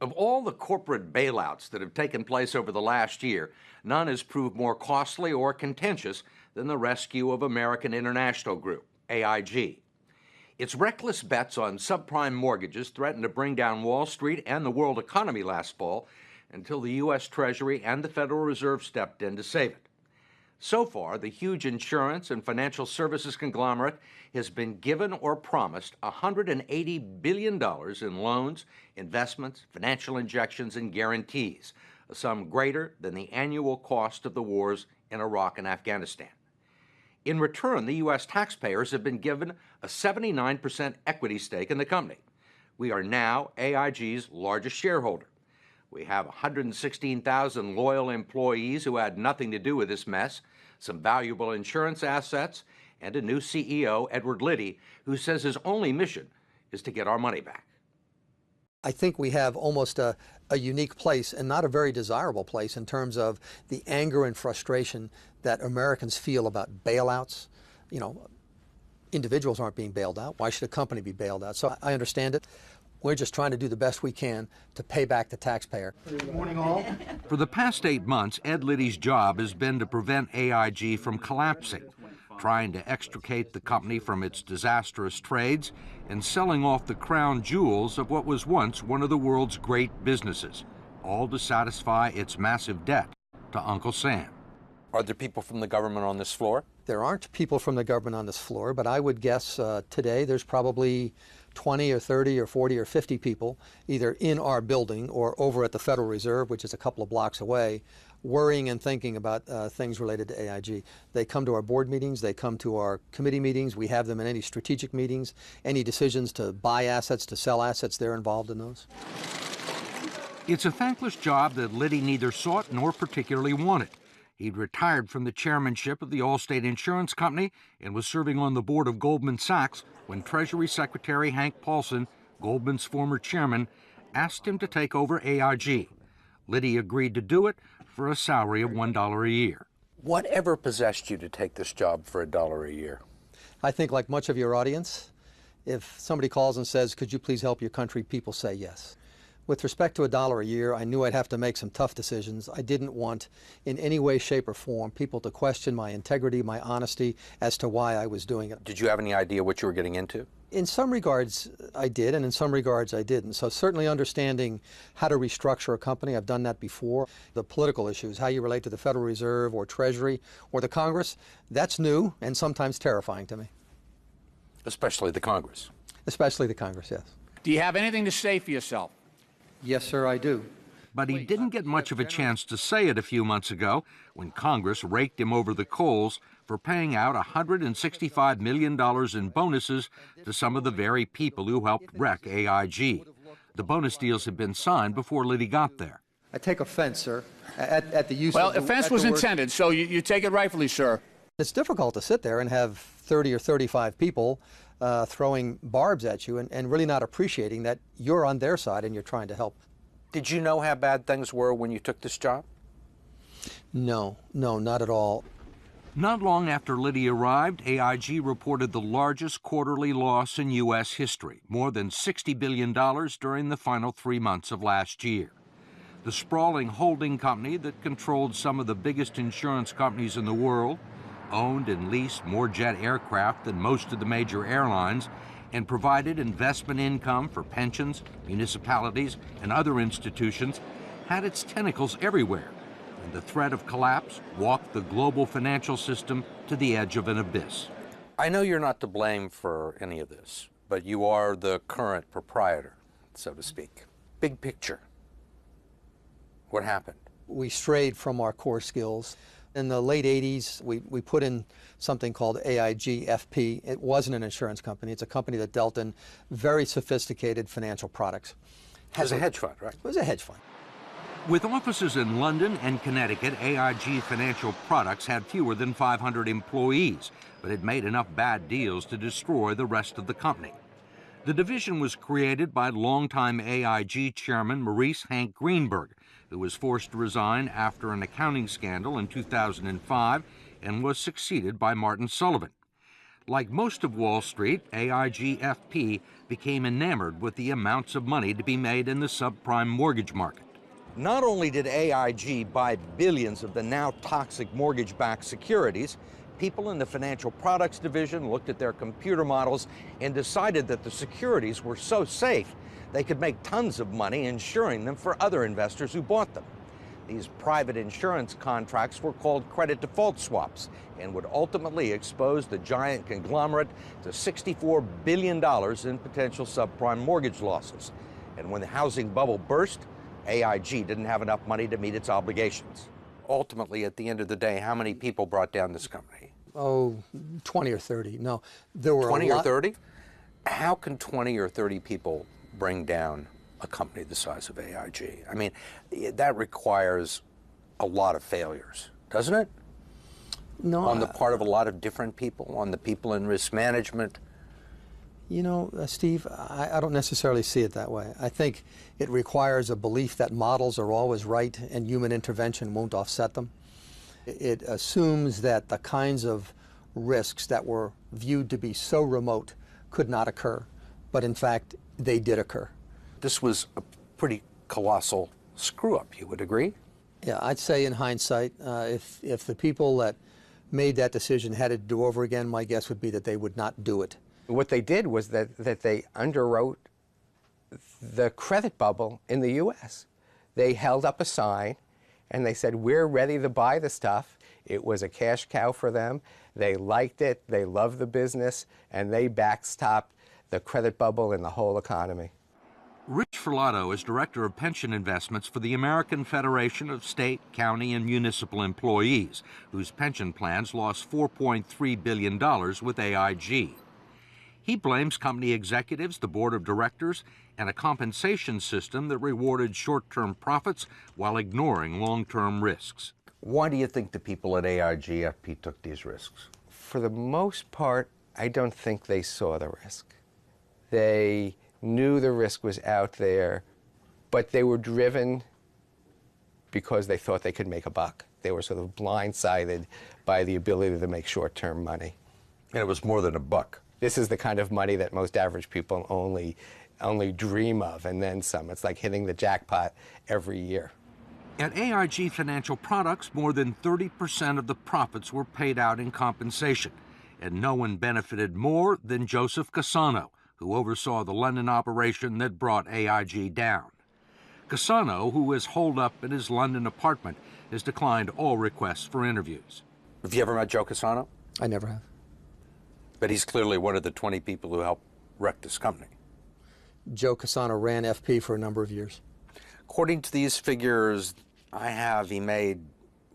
Of all the corporate bailouts that have taken place over the last year, none has proved more costly or contentious than the rescue of American International Group, AIG. Its reckless bets on subprime mortgages threatened to bring down Wall Street and the world economy last fall until the U.S. Treasury and the Federal Reserve stepped in to save it. So far, the huge insurance and financial services conglomerate has been given or promised $180 billion in loans, investments, financial injections, and guarantees, a sum greater than the annual cost of the wars in Iraq and Afghanistan. In return, the U.S. taxpayers have been given a 79% equity stake in the company. We are now AIG's largest shareholder. We have 116,000 loyal employees who had nothing to do with this mess, some valuable insurance assets, and a new CEO, Edward Liddy, who says his only mission is to get our money back. I think we have almost a unique place, and not a very desirable place, in terms of the anger and frustration that Americans feel about bailouts. You know, individuals aren't being bailed out. Why should a company be bailed out? So I understand it. We're just trying to do the best we can to pay back the taxpayer. Good morning, all. For the past 8 months, Ed Liddy's job has been to prevent AIG from collapsing, trying to extricate the company from its disastrous trades and selling off the crown jewels of what was once one of the world's great businesses, all to satisfy its massive debt to Uncle Sam. Are there people from the government on this floor? There aren't people from the government on this floor, but I would guess today there's probably 20 or 30 or 40 or 50 people either in our building or over at the Federal Reserve, which is a couple of blocks away, worrying and thinking about things related to AIG. They come to our board meetings, they come to our committee meetings, we have them in any strategic meetings, any decisions to buy assets, to sell assets, they're involved in those. It's a thankless job that Liddy neither sought nor particularly wanted. He'd retired from the chairmanship of the Allstate Insurance Company and was serving on the board of Goldman Sachs when Treasury Secretary Hank Paulson, Goldman's former chairman, asked him to take over AIG. Liddy agreed to do it for a salary of $1 a year. Whatever possessed you to take this job for $1 a year? I think, like much of your audience, if somebody calls and says, could you please help your country, people say yes. With respect to $1 a year, I knew I'd have to make some tough decisions. I didn't want, in any way, shape, or form, people to question my integrity, my honesty, as to why I was doing it. Did you have any idea what you were getting into? In some regards, I did, and in some regards, I didn't. So certainly understanding how to restructure a company, I've done that before. The political issues, how you relate to the Federal Reserve or Treasury or the Congress, that's new and sometimes terrifying to me. Especially the Congress. Especially the Congress, yes. Do you have anything to say for yourself? Yes, sir, I do. But he didn't get much of a chance to say it a few months ago when Congress raked him over the coals for paying out $165 million in bonuses to some of the very people who helped wreck AIG. The bonus deals had been signed before Liddy got there. I take offense, sir, at the use of... Well, the, offense was intended, so you take it rightfully, sir. It's difficult to sit there and have 30 or 35 people throwing barbs at you and really not appreciating that you're on their side and you're trying to help. Did you know how bad things were when you took this job? No, not at all. Not long after Liddy arrived, AIG reported the largest quarterly loss in U.S. history, more than $60 billion during the final 3 months of last year. The sprawling holding company that controlled some of the biggest insurance companies in the world, owned and leased more jet aircraft than most of the major airlines, and provided investment income for pensions, municipalities, and other institutions, had its tentacles everywhere, and the threat of collapse walked the global financial system to the edge of an abyss. I know you're not to blame for any of this, but you are the current proprietor, so to speak. Big picture. What happened? We strayed from our core skills. In the late 80s, we put in something called AIG FP. It wasn't an insurance company. It's a company that dealt in very sophisticated financial products. It was a hedge fund, right? It was a hedge fund. With offices in London and Connecticut, AIG Financial Products had fewer than 500 employees, but it made enough bad deals to destroy the rest of the company. The division was created by longtime AIG chairman Maurice Hank Greenberg, who was forced to resign after an accounting scandal in 2005 and was succeeded by Martin Sullivan. Like most of Wall Street, AIG-FP became enamored with the amounts of money to be made in the subprime mortgage market. Not only did AIG buy billions of the now toxic mortgage-backed securities, people in the financial products division looked at their computer models and decided that the securities were so safe they could make tons of money insuring them for other investors who bought them. These private insurance contracts were called credit default swaps and would ultimately expose the giant conglomerate to $64 billion in potential subprime mortgage losses. And when the housing bubble burst, AIG didn't have enough money to meet its obligations. Ultimately, at the end of the day, how many people brought down this company? Oh, 20 or 30. No, there were 20 a or lot. 30? How can 20 or 30 people bring down a company the size of AIG? I mean, that requires a lot of failures, doesn't it? No, On the part of a lot of different people, on the people in risk management. You know, Steve, I don't necessarily see it that way. I think it requires a belief that models are always right and human intervention won't offset them. It assumes that the kinds of risks that were viewed to be so remote could not occur, but in fact, they did occur. This was a pretty colossal screw-up, you would agree? Yeah, I'd say in hindsight, if the people that made that decision had it to do over again, my guess would be that they would not do it. What they did was that they underwrote the credit bubble in the U.S. They held up a sign and they said, we're ready to buy the stuff. It was a cash cow for them. They liked it, they loved the business, and they backstopped the credit bubble and the whole economy. Rich Ferlato is Director of Pension Investments for the American Federation of State, County, and Municipal Employees, whose pension plans lost $4.3 billion with AIG. He blames company executives, the board of directors, and a compensation system that rewarded short-term profits while ignoring long-term risks. Why do you think the people at AIG-FP took these risks? For the most part, I don't think they saw the risk. They knew the risk was out there, but they were driven because they thought they could make a buck. They were sort of blindsided by the ability to make short-term money. And it was more than a buck. This is the kind of money that most average people only dream of, and then some. It's like hitting the jackpot every year. At AIG Financial Products, more than 30% of the profits were paid out in compensation, and no one benefited more than Joseph Cassano, who oversaw the London operation that brought AIG down. Cassano, who is holed up in his London apartment, has declined all requests for interviews. Have you ever met Joe Cassano? I never have. But he's clearly one of the 20 people who helped wreck this company. Joe Cassano ran FP for a number of years. According to these figures I have, he made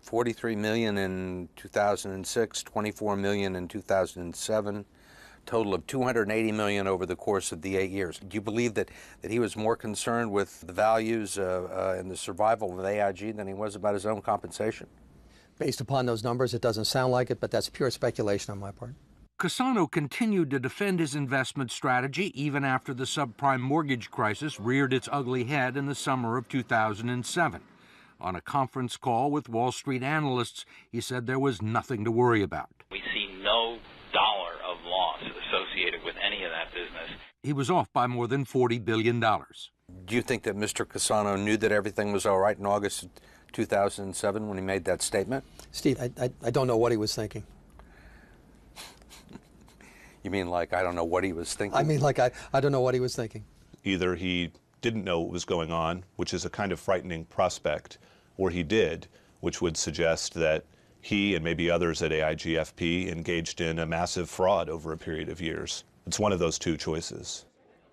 $43 million in 2006, $24 million in 2007, total of $280 million over the course of the 8 years. Do you believe that he was more concerned with the values and the survival of AIG than he was about his own compensation? Based upon those numbers, it doesn't sound like it, but that's pure speculation on my part. Cassano continued to defend his investment strategy even after the subprime mortgage crisis reared its ugly head in the summer of 2007. On a conference call with Wall Street analysts, he said there was nothing to worry about. We see no dollar of loss associated with any of that business. He was off by more than $40 billion. Do you think that Mr. Cassano knew that everything was all right in August 2007 when he made that statement? Steve, I don't know what he was thinking. You mean like I don't know what he was thinking? I mean like I don't know what he was thinking. Either he didn't know what was going on, which is a kind of frightening prospect, or he did, which would suggest that he and maybe others at AIG-FP engaged in a massive fraud over a period of years. It's one of those two choices.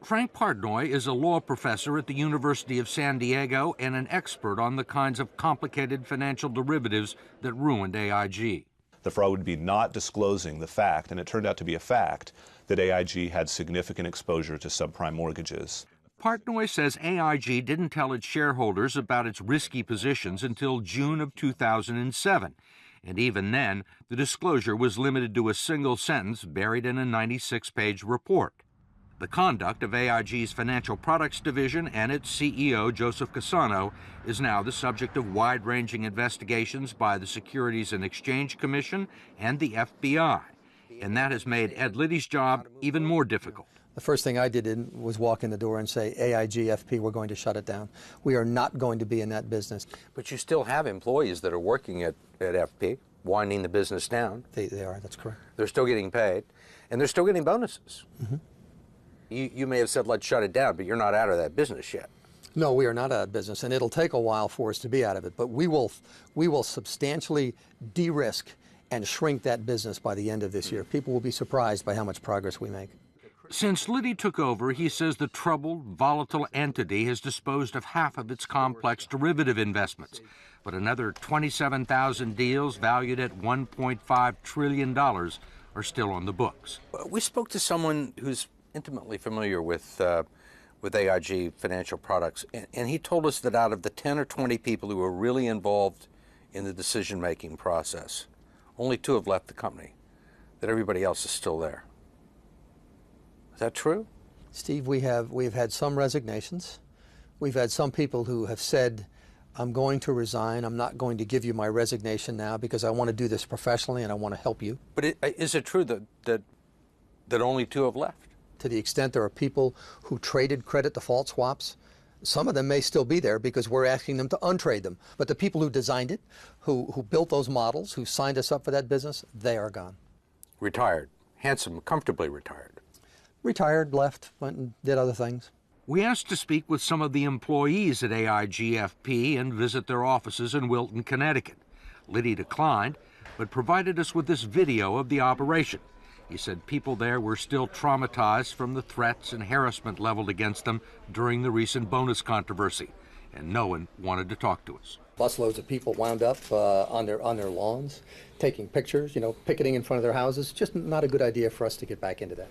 Frank Partnoy is a law professor at the University of San Diego and an expert on the kinds of complicated financial derivatives that ruined AIG. The fraud would be not disclosing the fact, and it turned out to be a fact, that AIG had significant exposure to subprime mortgages. Partnoy says AIG didn't tell its shareholders about its risky positions until June of 2007. And even then, the disclosure was limited to a single sentence buried in a 96-page report. The conduct of AIG's financial products division and its CEO, Joseph Cassano, is now the subject of wide-ranging investigations by the Securities and Exchange Commission and the FBI. and that has made Ed Liddy's job even more difficult. The first thing I did was walk in the door and say, AIG FP, we're going to shut it down. We are not going to be in that business. But you still have employees that are working at FP, winding the business down. They are, that's correct. They're still getting paid, and they're still getting bonuses. Mm-hmm. You may have said, let's shut it down, but you're not out of that business yet. No, we are not out of business, and it'll take a while for us to be out of it. But we will substantially de-risk and shrink that business by the end of this year. People will be surprised by how much progress we make. Since Liddy took over, he says the troubled, volatile entity has disposed of half of its complex derivative investments. But another 27,000 deals valued at $1.5 trillion are still on the books. We spoke to someone who's intimately familiar with AIG financial products, and he told us that out of the 10 or 20 people who were really involved in the decision-making process, only 2 have left the company, that everybody else is still there. Is that true? Steve, we've had some resignations. We've had some people who have said, I'm going to resign. I'm not going to give you my resignation now because I want to do this professionally and I want to help you. But is it true that only 2 have left? To the extent there are people who traded credit default swaps, some of them may still be there because we're asking them to untrade them. But the people who designed it, who built those models, who signed us up for that business, they are gone. Retired. Handsome, comfortably retired. Retired, left, went and did other things. We asked to speak with some of the employees at AIG FP and visit their offices in Wilton, Connecticut. Liddy declined, but provided us with this video of the operation. He said people there were still traumatized from the threats and harassment leveled against them during the recent bonus controversy, and no one wanted to talk to us. Busloads of people wound up on their lawns, taking pictures, picketing in front of their houses. Just not a good idea for us to get back into that.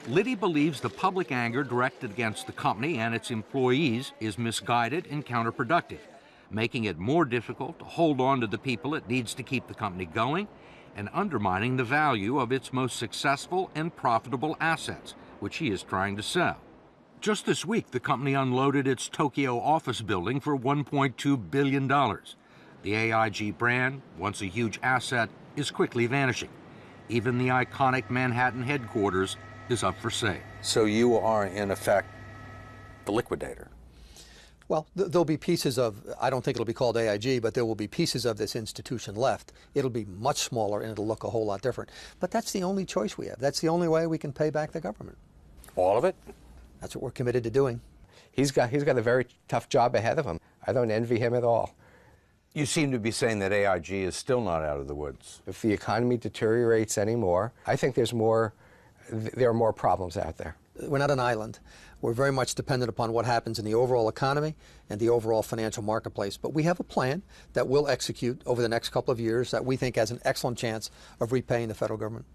Liddy believes the public anger directed against the company and its employees is misguided and counterproductive, making it more difficult to hold on to the people it needs to keep the company going, and undermining the value of its most successful and profitable assets, which he is trying to sell. Just this week, the company unloaded its Tokyo office building for $1.2 billion. The AIG brand, once a huge asset, is quickly vanishing. Even the iconic Manhattan headquarters is up for sale. So you are, in effect, the liquidator. Well, there'll be pieces of, I don't think it'll be called AIG, but there will be pieces of this institution left. It'll be much smaller and it'll look a whole lot different. But that's the only choice we have. That's the only way we can pay back the government. All of it? That's what we're committed to doing. He's got a very tough job ahead of him. I don't envy him at all. You seem to be saying that AIG is still not out of the woods. If the economy deteriorates anymore, I think there are more problems out there. We're not an island. We're very much dependent upon what happens in the overall economy and the overall financial marketplace. But we have a plan that we'll execute over the next couple of years that we think has an excellent chance of repaying the federal government.